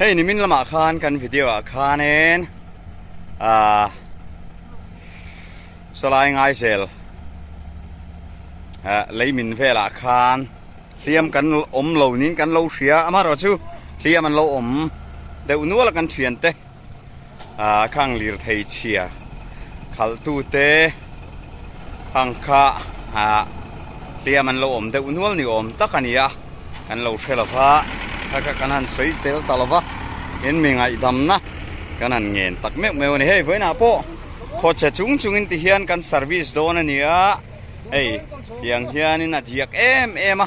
เฮ้ยนี่มินละมาคานกันวิดีโอคานเองสลายง่ายเซลเลยมินเวลาคานเลียมกันอมเหล่านี้กันเหล่าเสียมาเราชูเลียมันเหล่าอมเดี๋ยวนัวละกันเฉียนเตข้างลีร์ไทยเชียขัลตูเตข้างข้าเลียมันเหล่าอมเดี๋ยวนัวนี่อมตะกันนี่กันเหล่าเชลฟ้าถ้ากันหันสวยเตลตลอดวะเห็นมีไงดำนะกันหันเงินตักเมฆเมวนี่เฮ้ยเพื่อนพ่อโคชจุงอินที่เฮียนกันเซอร์วิสโดนนี่เฮ้ยยังเฮียนี่นะที่เอ็ม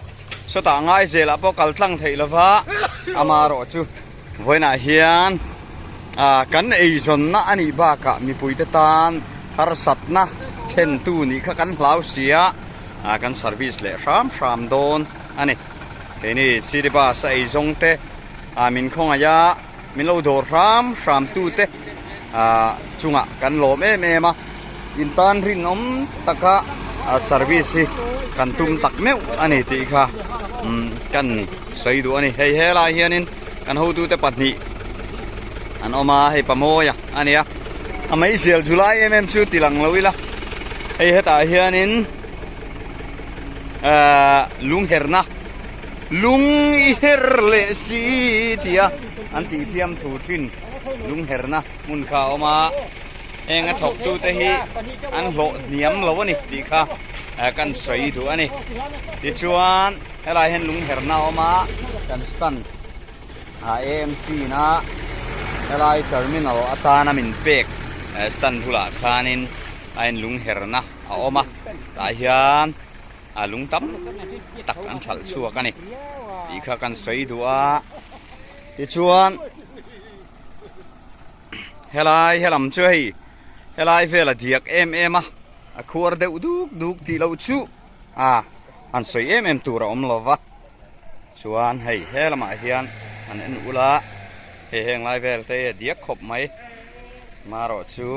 สุดท้ายง่ายเจล่ะพอกัลตั้งไทยละฟ้าอามารอจูเพื่อนเฮียนกันไอจนนะอันนี้บ้ากะมีปุยเตตานฮาร์สัตนะเช่นตู้นี่กันเหล่าเสียกันเซอร์วิสเล่ชามโดนอันนี้เฮ้ยนี่สิริบาสไอจงเตมินคงอายะมินเราโดดชามตู้เตจุงกันโลมมาอินตันรินอมตะกะเซอร์วิสกันตุ้มตักเมวอันนี้ที่ค่ะกันนี่สวยดูอันนี้เฮ้ยลายเฮียนินกันหูดูแต่ปัดนี้อันออกมาให้ปะโมยอันนี้ไม่เสียจุลายชูติลังเลยละเฮ้ยตาเฮียนินลุงเฮร์นะลุงเฮร์เลสีที่อันที่เพียมถูทินลุงเฮร์นะมุนข้าวมาเองก็ถกตู้เตหีอันโหเนียมเราวะนี่ดีค่ะกันสวยดูอันนี้ดิชวนอะไรเห็นลุงเฮร์นะออกมากันสตันAMC นะอะไรเทอร์มินัลอัตานามินเป็กสตันทุลาคานินไอ้ลุงเฮร์นะออกมาตาเฮียนลุงตั้มตักอันทัลชัวกันนี่ดีค่ะกันสวยดูดิชวนเฮลัมช่วยเฮลัยเฟลเดียกมาขวดเดือดดูที่เราชูอันสวยตัวเราลวะชวนเฮลัมเฮียนอันนั้นอุละเฮงไลเฟลเตเดียกขบไหมมารอชู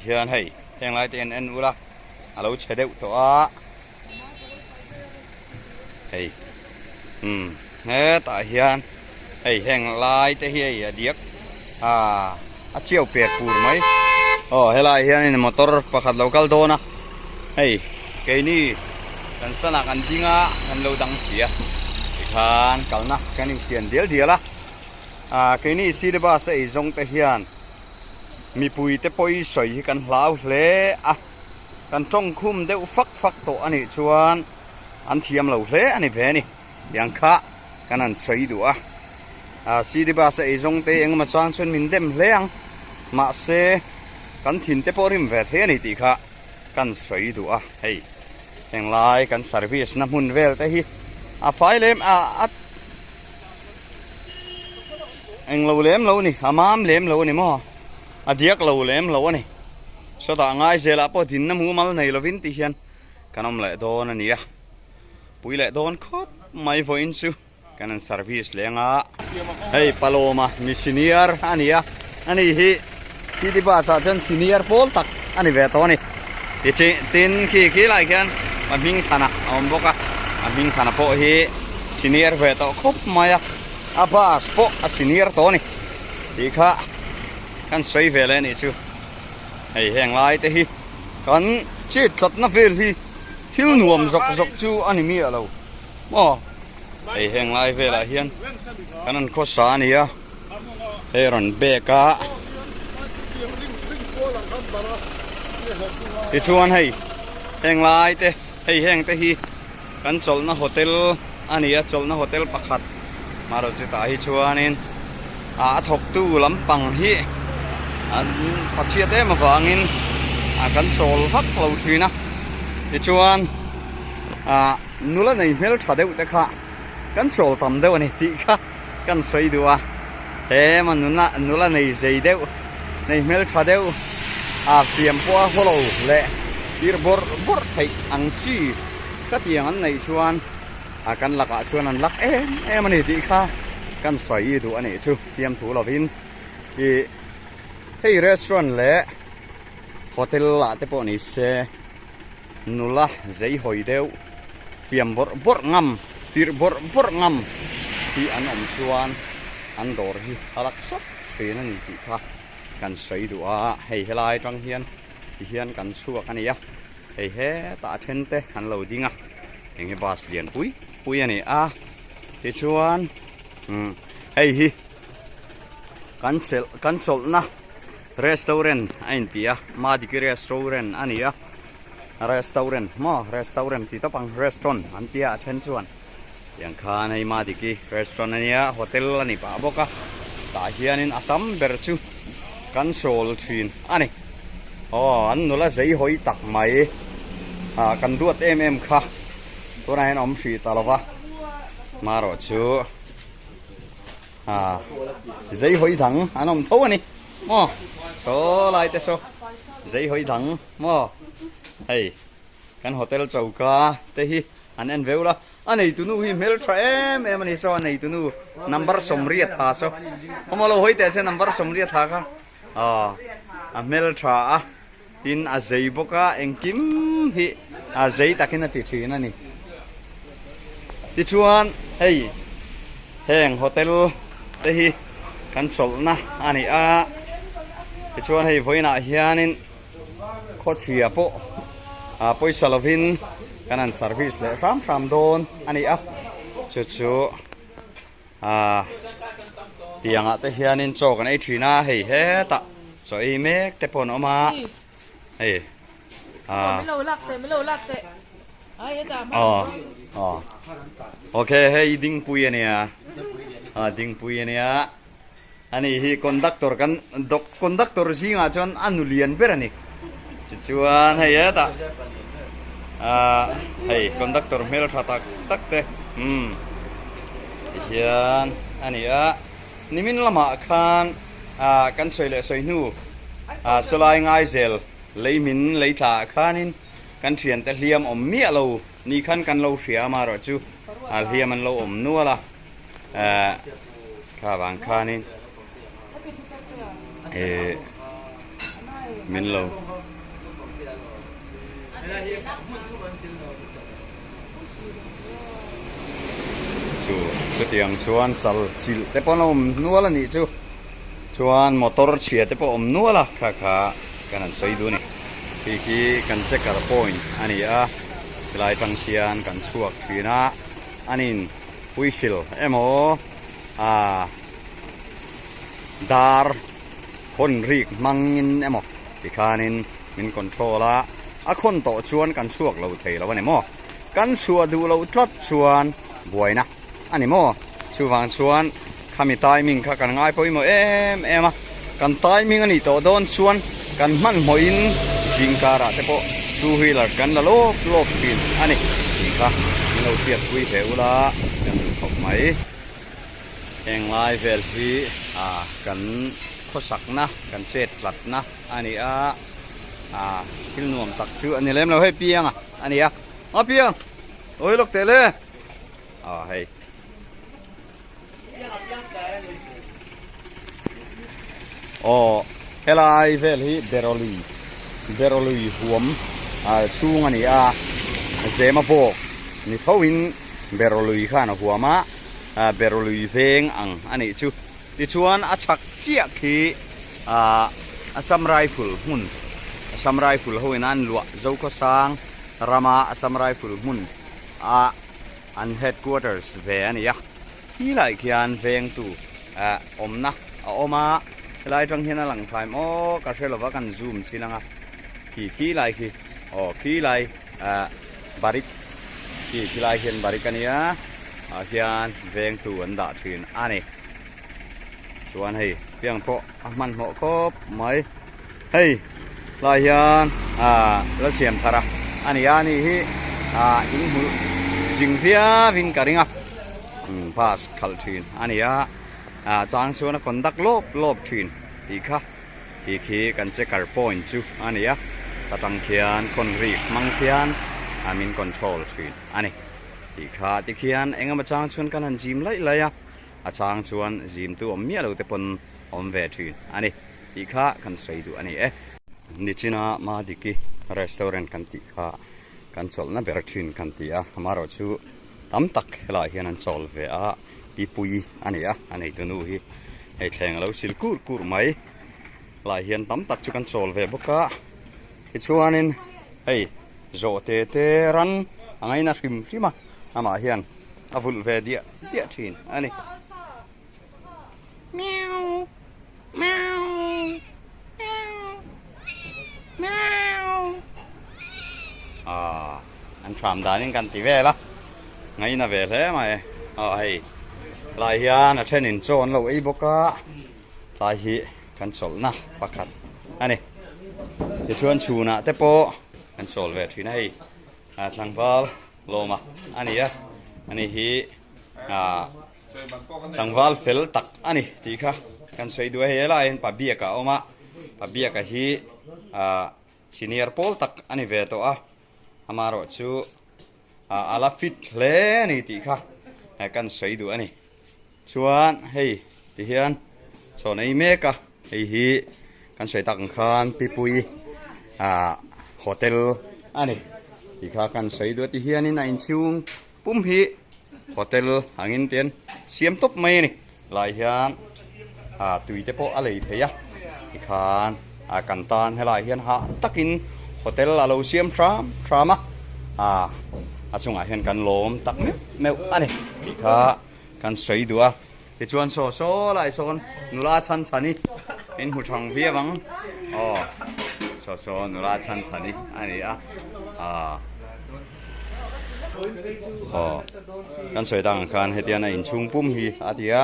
เฮียนเฮงไลเตนอุละเราเฉดตัวเฮ้ตาเฮียนแห่งลายแต่เฮียเดียกเชี่ยวเปียกปูนไหมเฮลายเฮียนี่มอเตอร์ประคัดเรากัลโดนะเกนี่กันสนักกันจริงกันเราดังเสียอีกครั้งกัลนะกันนี่เขียนเดียวละเกนี่สิเดบ้าใส่จงแต่เฮียนมีปุยแต่ปุยสวยกันเหลาเละกันจ้องคุ้มเดี๋ยวฟักโตอันนี้ชวนอันเทียมเหลาเละอันนี้แพ้นี่ยังคะกันนั่นสวยดูสิริบาสไอจงเตงมาจางชนมินเดมเลี้ยงมาเสกันถิ่นเตปอริมเวทเฮนี่ติค่ะกันสวยดูเฮ้ยแห่งลายกันเซอร์วิสน้ำหุ่นเวลแต่ฮีไฟเล่มเอ็งเราเล่มเรานี่มามเล่มเรานี่มั้งเดียกเราเล่มเรานี่สุดท้ายง่ายเจล่ะพอถิ่นน้ำหูมาในเราวินติเฮียนกันน้ำเละโดนนี่ปุยเละโดนครบไม่พออินซูกันเซอร์วิสเลี้ยงเฮ้ยปาโลมามีซีเนียร์อันนี้ฮีที่ที่บ้านสัตว์ซีเนียร์โพลตักอันนี้เวทตัวนี้ที่ตินขี้ไรกันมันมิงขนาดบอกมันมิงขนาดพอฮีซีเนียร์เวทตัวครบมาบ้าสปอซีเนียร์ตัวนี้ดีค่ะกันสวยเวลนี่ชูเฮ้ยแห่งไรแต่ฮีกันจีดสัตว์น่าเวลฮีทิวหนุ่มจกชูอันนี้มีอะไรแห่งไรเวลาเฮียนกันนั่นโคสานี่รันเบกะที่ชวนแห่งไรเตแห่งเตฮีกันจลนะโฮเทลอันนี้จลนะโฮเทลปักขัดมาเราจะตายชวนนี่ถกตู้ลำปังฮีปัจเจียเตมาฟังอินกันจลพักเราทีนะที่ชวนนู่นละในเมลชาเดวเตค่ะกันโจทำเดี๋ยวนี้ที่ค่ะกันสวยดูมันนู่นละในใจเดี๋ยวในเมลชาเดี๋ยวเตรียมพวกเราเละดีร์บอร์ให้อังซีก็เตียงอันในชวนกันหลักชวนนั้นหลักมันนี่ที่ค่ะกันสวยดูอันนี้ชูเตรียมถูเราพินที่ให้ร้านเละโฮเทลละแต่พวกนี้เสนู่นละใจหอยเดียวเตรียมบอร์งำตีร์บอร์งำ ที่อันอมชวนอันโดรที่ลักษณ์เทนั่นที่ค่ะกันใส่ดูให้เฮลายจังเฮียนที่เฮียนกันชั่วกันนี่ให้เฮตาเทนเตอันเราดิ้งยังให้บาสเลียนปุยอันนี้ที่ชวนให้ฮิกันสลนะrestaurant aintia madiki restaurant ania restaurant restaurant ti tapang restaurant antia attention yang khan ai madiki restaurant ania hotel ani pa boka ta hianin atam berchu kan sol thin ani an nula zai hoi tak mai kan duat kha tora hen om si talawa maro chu zai hoi thang anom tho ani số lại thế số giấy hơi thẳng mà hey căn hotel chầu ca thế hi anh vêu đó anh này tụi nó hi mail tra em này cho anh này tụi nó number somriat tha so không lâu hơi thế number somriat tha ka mail tra tin giấy boka anh kim hi giấy ta cái này thì này đi chuan hey heng hotel thế hi căn sol na anh này cái chuyện hay với nãy hianin khó chia po poi salovin kanan service le ram don ani chu tiang te hianin cho kan ai thina hei he ta so i mek te pon oma heiไม่รู้ลักเตะai ta okay hei ding pui ania ding pui ania ani hi conductor kan conductor singa chon anulian berani chuan hei ta hei conductor mel thatak takte hian ani nimin lama khan kan soile soinu solai ngai zel leimin leitha khanin kan thian te hliam om mi lo ni khan kan lo hria ma ro chu hliam an lo om nuala kha wang khanin min lo chu tiang chuan sal sil te pon om nuala ni chu chuan motor chhia te po om nuala kha kanan sei du ni ki kan checker point ani lai tang sian kan chuak thina anin puisil emo darคนรีกมังอินเมอปีคานินมินคอนโทรลละคนโตชวนกันช่วงเราเทแล้ววันนี้มอกันชัวดูเราทัดชวนบวยนะอันนี้มอชูฟังชวนขมิตายมิงข้ากันง่ายพออีโมกันตายมิงอันนี้โตโดนชวนกันมันหมอินสิงการะแต่พอชูฮีลกันละโลบปินอันนี้สิงค่ะเราเทียบคุยเทวละกันขบไหมแห่งลายเวลที่กันข้อสักนะกันเศษหลัดนะอันนี้คิลนวมตักชื่ออันนี้เล่มเราให้เปียงอันนี้เปียงโอ้ยลูกเตะเลยให้เฮลายเวลที่เบรอลีหัวมชูงอันนี้เซมาโบกนี่เท่าวินเบรอลีข้านะหัวมะเบรอลีเวงอันนี้ชูที่ชวนชักเสียขี้ซัมไรฟิลหุ่นซัมไรฟิลหัวนั้นลัวเจ้าก็สร้างรามาซัมไรฟิลหุ่นอันเฮดควอเตอร์สเวนี่ที่ไหลเขียนเวงตู่อมนะมาไหลจังเห็นหลังไฟกระเชลว่ากันซูมสินะขี้ไหลขี้ไหลบาริกขี้ไหลเห็นบาริกันเนี่ยเขียนเวงตู่อันดาถืนอันนี้ส่วนให้เพียงพอมันเหมาะครบไหมให้ลายยันแล้วเสียมทาระอันนี้ฮิอินหูจิงเพียวินการิงพาสคัลทีนอันนี้จางส่วนคนดักลบทีนอีกค่ะอีกทีกันเช็คการ์ปอยน์จูอันนี้ตั้งเขียนคนรีกมังเขียนมินคอนโทรลทีนอันนี้อีกค่ะที่เขียนเองมาจางส่วนกันหันจิมเลยจางชวนจิมตัวมีอะไรแต่ปนเวทีอันนี้อีกค่ะกันใส่ดูอันนี้นี่ชินะมาดิกีรีสอร์ทกันติค่ะกันโซลน่ะเบรทินกันติมาเราชูตั้มตักเฮลาเฮียนันโซลเวปี ปีปุยอันนี้อันนี้ตัวนู้นให้แข่งเราสิลกูดไหมหลายเฮียนตั้มตักจุกันโซลเวบกะไอชัวนินเฮ้ยโจเตรันอะไรนะริมใช่ไหมอามาเฮียนอาวุลเวเดียทีนอันนี้แมวแมวแมวแมวอันทรัมดานินกันตีเวละไงนะเวเลยไหมไอ้ลายเฮียนเทนินโจนเราไอ้บกะลายฮีกันโซลนะปักขัดอันนี้จะชวนชูนะแต่โปกันโซลเวทีไหนทางบอลโลมาอันนี้ฮีทางบอลเฟลตักอันนี้จีค่ะกันใส่ด้วยเฮล่าเห็นปะเบียกะออกมาปะเบียกะฮีซีเนียร์โปตักอันนี้เวตัวอามารอชูอาลาฟิตเลนี่จีค่ะกันใส่ด้วยอันนี้ชวนเฮ้ยที่เฮียนโซนไอเมกะไอ้ฮีกันใส่ตักคานปีปุยโฮเทลอันนี้ที่ข้ากันใส่ด้วยที่เฮียนี่นายชิวปุ่มฮีโฮเทลหางินเตียนเสียมตบไม่นี่หลายเฮียนตุยเตโปอะไรเทียที่ข้ากันตานให้หลายเฮียนหาตักกินโฮเทลเราเสียมทรามช่วงเฮียนกันล้มตักเมวอันนี้ที่ข้ากันใส่ด้วยที่ชวนโซหลายโซนนุราชันนี่เป็นหูทองเพียบังโซนุราชันนี่อันนี้กันสวยต่างกันให้เตียนอินชุงปุ่มฮีอาทิยา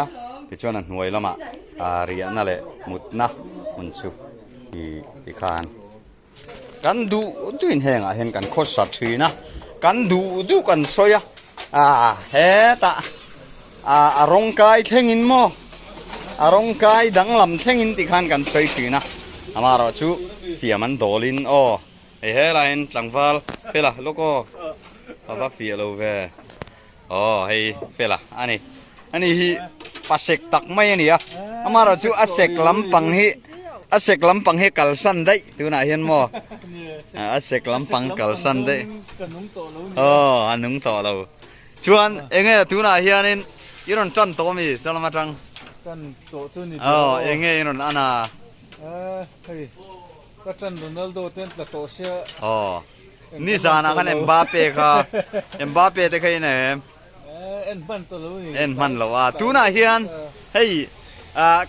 ที่ชวนหน่วยละมาเรียนนั่นแหละมุดนะมุนสุที่คานกันดูอินแหงเห็นกันโคตรสัตย์ทีนะกันดูกันสวยเฮตาอารมณ์กายเท่งินโมอารมณ์กายดังลำเท่งินที่ขันกันสวยทีนะอามาเราชูเฟียมันโดลินเฮ้ยไรน์หลังฟ้าเฟล่าลูกก็ป้าเฟียเราเว้เฮ้ยเฟล่าอันนี้ฮีปัสเสกตักไม่เนี่ยอามาเราชูอัสเสกลำปังฮีกัลสันได้ตัวน่าเห็นโมอัสเสกลำปังกัลสันได้อันนุ่งต่อเราชวนเองตัวน่าเห็นนี่ยี่นจันโตมีสลามาจังจันโตจุนี่เองยี่นอันน่ะเฮ้ยก็จันโรนัลโดเต้นละโตเชียนี่สานะคันเอ็มบาเป้ค่ะเอ็มบาเป้แต่ใครเนี่ยเอ็นมันตัวรู้เอ็นมันเหรอวะตัวน่าเห็นเฮ้ย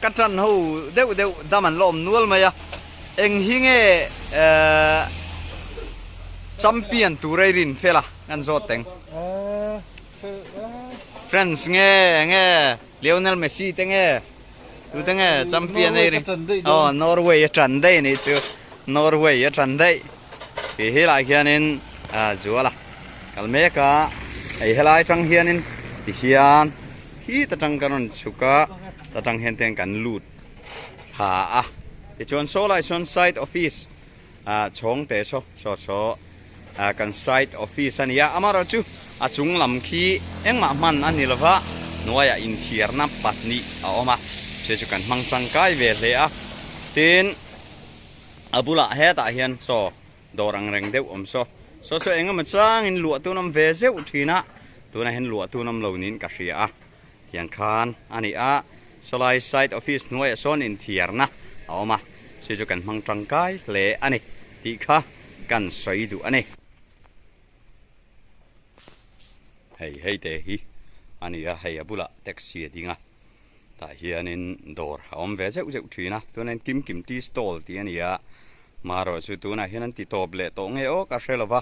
กัจันหูเดี๋ยวดามันลมนัวมั้ยเองหิ้งแชมเปี้ยนตูเรรินเฟล่ะงั้นโซเต็งเฟรนซ์เลโอเนลเมสซี่เต็งดูเต็งแชมเปี้ยนเอรินนอร์เวย์จันได้นี่ชัวนอร์เวย์จันได้เฮ้ยหลายเฮียนินจัวละกัลเมกะไอ้หลายจังเฮียนินที่เฮียนที่ตะจังกันสุกะตะจังเห็นเต็งกันลูดที่ชวนโซไลชวนไซต์ออฟฟิศชงเตโซกันไซต์ออฟฟิศอันนี้อามาเราจูจุงลำขี้เอ็งมันอันนี้ละวะนัวอินเทียร์นับปัดนี้เอามาเชื่อกันมังสังกายเวเลยทีนบุละเฮตาเฮียนโซดอรังเร่งเดียวโซเองมันจ้างอินหลวตัวน้ำเวเซอุทีนะตัวนั้นเห็นหลวตัวน้ำเหล่านี้กัสเสียเฮียนคานอันนี้สไลด์ไซต์ออฟฟิศนัวโซนอินเทียร์นะเอามาเชื่อกันมังสังกายเลยอันนี้ที่ข้ากันใส่ดูอันนี้เฮ้ยเตะฮีอันนี้เฮ้ยบุละแท็กซี่ดิ้งแต่เฮียนินดอร์เอาเวเซอุทีนะตัวนั้นกิมตีสโตลที่อันนี้มารอชุดตัวนั้นเห็นอันที่ตบเละตรงเอโอกาเซลวะ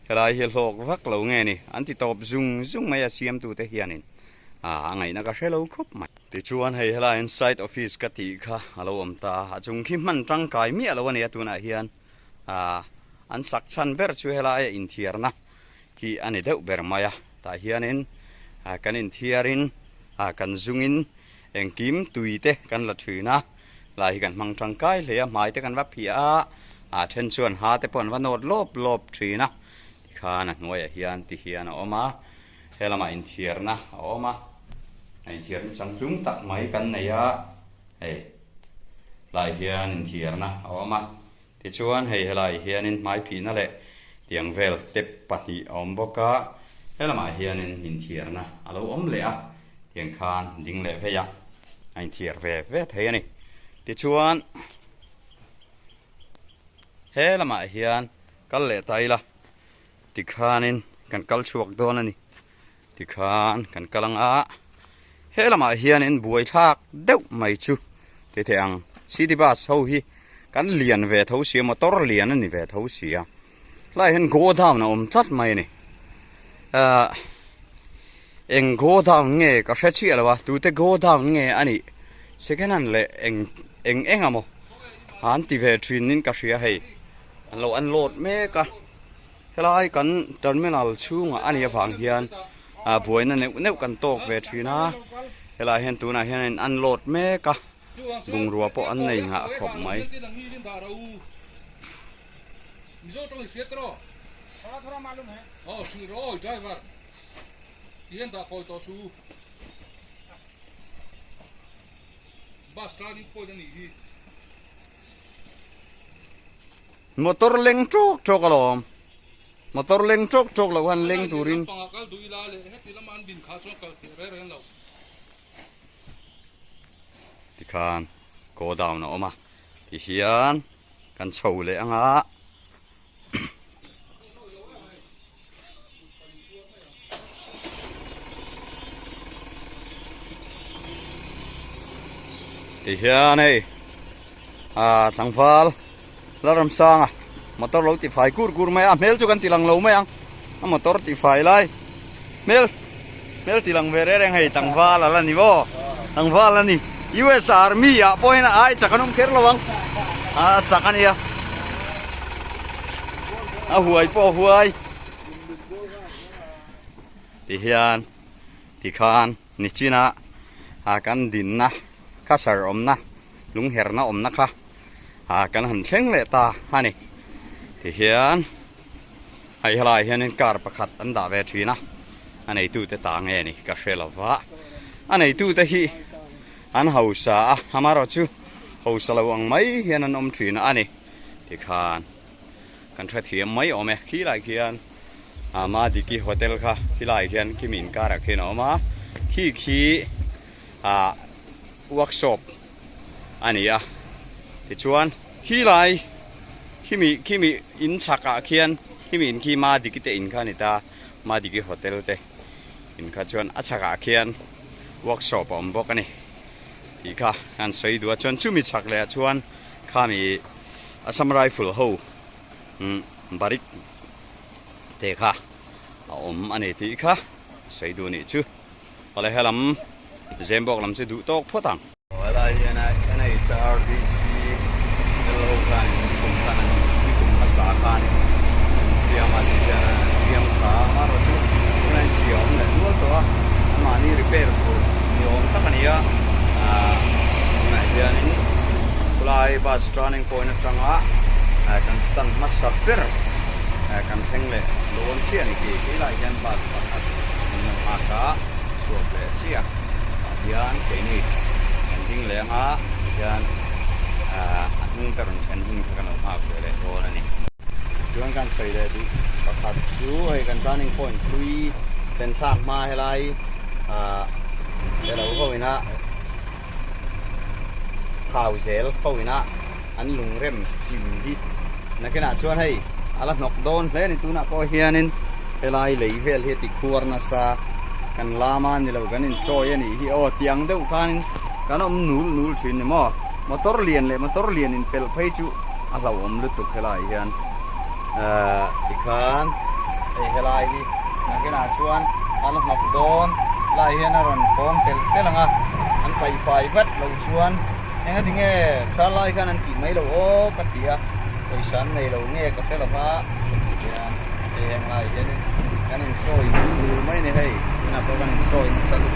เฮลายเฮลโลกวักเหล่าไงนี่อันที่ตบซุงไม่เสียมตัวเตะเฮียนินไงนักเซลครบไหมที่ชวนให้เฮลายอินไซต์ออฟฟิศกติค่ะเราตาจุงคิมมันจังกายมีอะไรวันนี้ตัวนั้นเฮียนอันสักชันเบอร์ช่วยเฮลายอินเทียร์นะที่อันนี้เดือดเบอร์มายแต่เฮียนินกันอินเทียรินกันซุงอินเองกิมตุยเตกันละถือนะลายกันมังจังกายเลยหมายเตกันว่าพี่เทนชวนหาแต่ปนว่าโนดลบถือนะที่ข้านะงวยเฮียนที่เฮียนออกมาเฮลมาอินเทียร์นะออกมาอินเทียร์จังจุงตักไม้กันเนี่ยลายเฮียนอินเทียร์นะออกมาที่ชวนให้ลายเฮียนินไม้ผีนั่นแหละเตียงเวลเต็บปฏิอมบกะเฮลมาเฮียนินอินเทียร์นะเราอมเลย เฮียงคานดิ่งแหล่เฟยะไอเทียร์เฟเทนี่ติชวนเฮละมาเฮียนกัลเลไตละติคานินกันกัลชวกโดนนี่ติคานกันกำลังเฮละมาเฮียนินบวยทักเด้อไม่ชูติเทียงสีดิบาสเอาฮีกันเลียนเวทเอาเสียมาตอร์เลียนนี่เวทเอาเสียไล่เห็นโกดาวนะจัดไม่นี่เอ็งโกดาวเงี้ยก็เสียแล้ววะดูแต่โกดาวเงี้ยอันนี้เสกนั่นเลยเอ็งอะโมอันที่เวทรินนินก็เสียให้เราอันโหลดเมกะเฮลายกันจนไม่นานช่วงอันนี้ฝังเฮียนบวยนั่นเนี่ยกันโตกเวทรินะเฮลายเห็นตัวน่ะเห็นอันโหลดเมกะบุงรัวปออันไหนหะขบไหมथोड़ा मालूम है शिरो ड्राइवर ये दा कोई तो शू बस ट्राली कोई नहीं ही motor leng trok alom motor leng trok la wan leng turin pangakal duila le heti laman bin kha chok kal re ren lo tikhan go down na oma ti hian kan chho le anga ti hian ei thangfal laram sang motor lo ti phai kur mai mel chu kan tilang lo mai ang motor ti phai lai mel tilang vere reng hei thangfal ala ni bo thangfal ani US Army ya poina ai chakanum ker lawang chakan ya huai po huai ti hian ti khan ni china kan din na kasar omna lung herna omna kha kan han thleng le ta hani ti hian ai halai hian kar pakhat an da ve thina anei tu te ta nge ni ka hrelawa anei tu te hi an hausa amaro chu hausa lawang mai hian an om thina ani ti khan kan thra thiam mai ome khi lai khian ama diki hotel kha khi lai khian kimin kara khin oma khi workshop ania ti chuan khi lai kimi in chaka khian kimi in khi ma dikite in kha ni ta ma diki hotel te in kha chuan achaka khian workshop om bokani ti kha an sei du chuan chumi chak le chuan khami assam rifle ho barik te kha om ani ti kha sei du ni chu ole helam zembok lam chu du tok photang wala yana HRDC hello kan kum kan kum asa kan siam ani jana siam kha maro chu nan siam le du to mani repair ko ni om takania na yani kulai bus turning point atanga kan stand masafir kan thengle lon sia ni ki lai yan bus pakhat na ka so le sia yan ke ni ding le nga yan anung taron kan hing kan ma ko le do na ni chuan kan sei le du pakhat chu ai kan turning point 3 ten sak ma helai le lo ho ina khau zel ho ina an lung rem sim hi na kana chuan hei ala nok don hle ni tuna ko hianin helai leivel he ti khuar na sa kan lama ni lo kan in soi ani hi o tiang deuh kan kan om nul thin ni mo motor lian in pel phei chu a lo om lu tuk helai hian ti khan ei helai hi na kana chuan ala nok don lai hian ron kong tel telanga an fai vat lo chuan enga dinge thalai kan an ti mai lo o ka tia poisan nei lo nge ka phela ba hian eng lai hian kan in soi nul mai ni hei na ko kan in soi na salu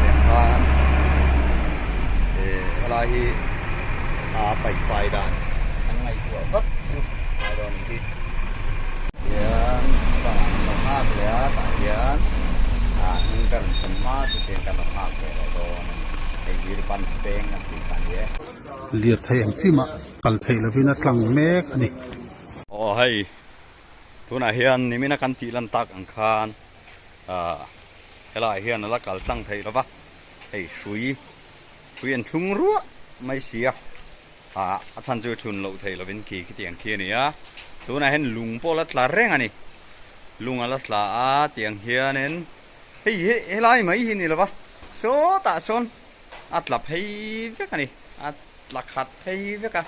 eng kan lai hi fai dan an ngai tu vat chu ron hi hian ta no ha ya ta hian hing kan ma tu te kan no ha ke lo ei dir pan speng an ti kan ye liat thai ang chima kal thei lovina tlang mek ani hei tuna hian nimina kan ti lan tak ang khan helai hian ala kal tlang thei lawa hei sui an thung ruwa mai sia chan chu thun lo thei lovin ki tiang khi ni a tuna hen lung pola tla reng ani lung ala tla a tiang hianen hei helai mai hi ni lawa so ta son atla hei vek ani atla khat hei veka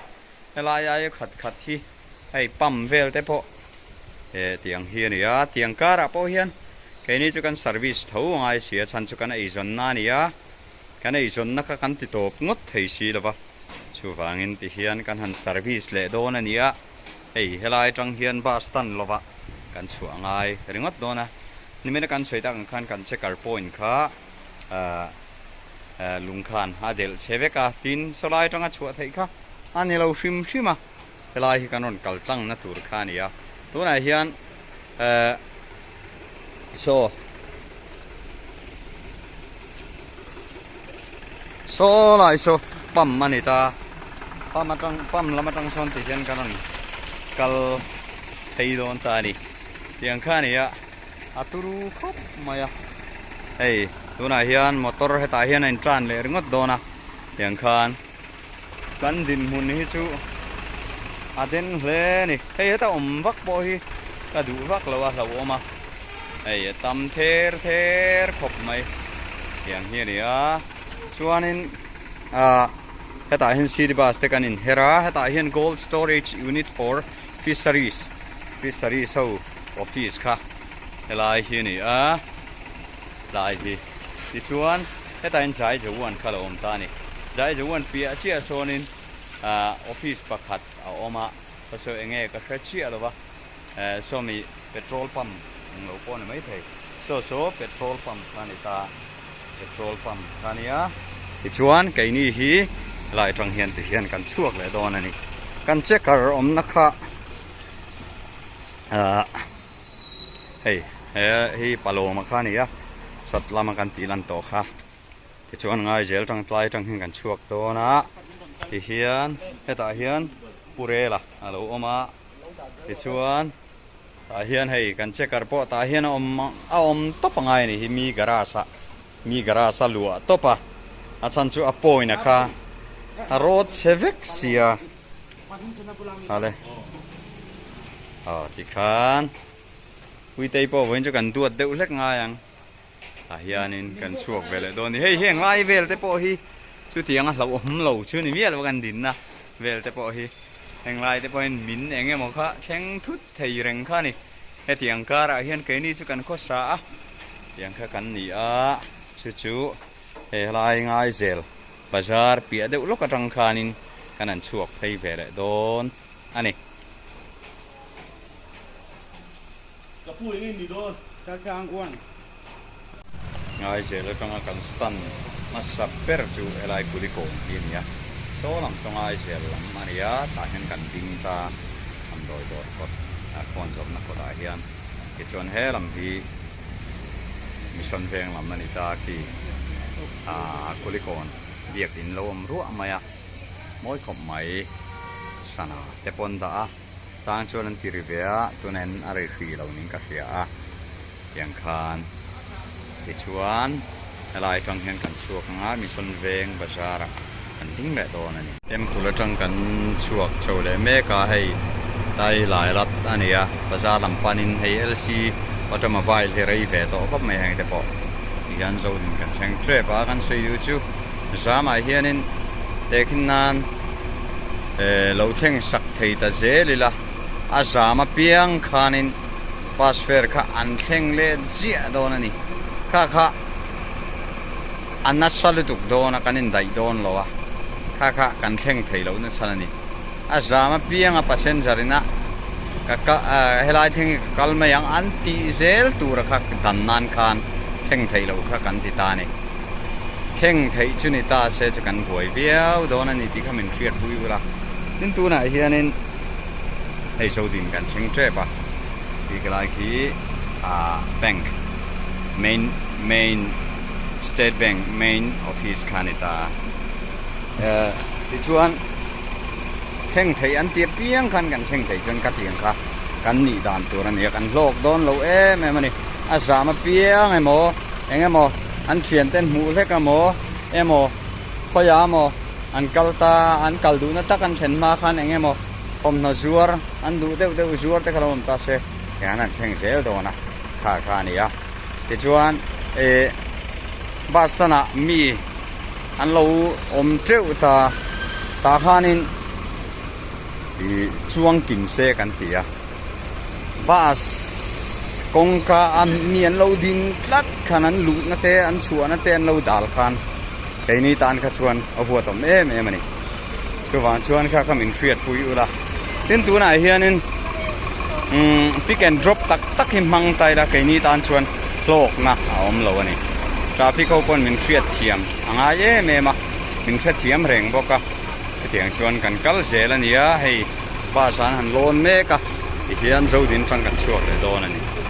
helai ai khat hi hei pam vel te po tiang hian ni a tiang kara po hian cái này cho con service thấu ngay xía chăn cho con ấy dọn na nia cái này dọn nó kan ti top ngot thei si lova chu wangin ti hian kan han service le don ania ei helai tang hian bus stand lova kan chu angai ringot dona nimena kan soita kan checker point kha lung khan adel cheveka tin solai tanga chu thei kha ani lo hrim hima helai hi kanon kal tang na tur kha nia tuna hian so lại so pam manita pam lama tang son ti jen kanon kal thei don ta ni tiang kha ni ya aturu khop maya hey tuna hian motor heta hian in tran le ringot dona tiang khan kan din hun hi chu aden hle ni hey heta vak bo hi ka du vak lawa ma ei tam ther khop mai yang hi ni a chuanin heta hin city bus te kanin hera heta hian gold storage unit for fisheries ho office kha helai hi ni a lai hi ti chuan heta in chai juan khala om ta ni chai juan pia chia sonin office pakhat a oma so enge ka chia lova so mi petrol pump ngau pon mai thei so petrol pump anita petrol pump khania ti chuan kai ni hi lai tang hian ti hian kan chuak le don ani kan checker om na kha hi palo ma khania sat lama kan ti lan to kha ti chuan ngai zel tang tlai tang hian kan chuak to na ti hian heta hian purela alo oma ti chuan ta hian hei kan checker po ta hian om top ngai ni hi mi garasa lua topa achan chu apoina kha road chevek sia ale ti khan ui tei po wen chu kan duat deuh hlek nga yang ta hianin kan chuak vele don hei heng lai vel te po hi chu tiang a hlo om lo chu ni mial kan din na vel te po hi heng lai te po in min enge mo kha theng thut thei reng kha ni he tiang kara hian ke ni chu kan kho sa tiang kha kan ni a chu he lai ngai zel bazar pia deuh lok atang khanin kanan chuak thei vele don ani kapui ni don kakang kwan ngai zel atang kan stan masa per chu helai kuliko hin ya so lam ngai zel lam maria ta hen kan ding ta am doi dot kot kon job na ko da hian ke chon he lam hi mission veng lam mani ta ki kulikon biak in lom ruwa maya moi khop mai sana te pon da chang chuan an tirivea tunen are fi lo ning ka hria yang khan ti chuan helai tang hian kan chuak nga mission veng bazara kan ding le don ani tem khula tang kan chuak chole me ka hei tai lai lat ania bazar lam panin hei LC automobile he rei ve to khop mai hang te po yan zo din kan hang tre pa kan se YouTube sama hianin tekin nan lo theng sak thei ta zelila azama piang khanin pasfer kha an theng le zia don ani kha anna salutuk don kanin dai don lowa kha kan theng thei lo na chanani azama piang a passenger ina ka helai theng kalma yang anti zel tur kha dan nan khan theng thei lo kha kan ti ta ni theng thei chu ni ta se chu kan boi biao don ani ti khamin triat bui ula tin tu na hianin hei so din kan theng tre pa ti kalai khi bank main state bank main office khanita ti chuan theng thei an ti piang khan kan theng thei chen ka tiang kha kan ni dan tur ani kan lok don lo em mani azama piang emo enge mo an thian ten mu le ka mo emo khoya mo an kalta an kaldu na tak an then ma khan enge mo om na zuar an du de zuar te khalom ta se ya na theng sel do na kha ni ya ti chuan bastana mi an lo om treu ta khanin ti chuang kim se kan tia bas kongka am mian lo din lat khanan lu na te an chuan na te an lo dal khan cái ní tan kha chuan a huwa tom em ani chuwan chuan kha kham in triat pui ula tin tu na hianin pick and drop tak hi mang tai da cái ní tan chuan hlok na om lo ani traffic ko pon min triat thiam anga ye me ma min thra thiam reng boka tiang chuan kan kal zel ania hei ba san han lon me ka hian zo din tang kan chuak le don ani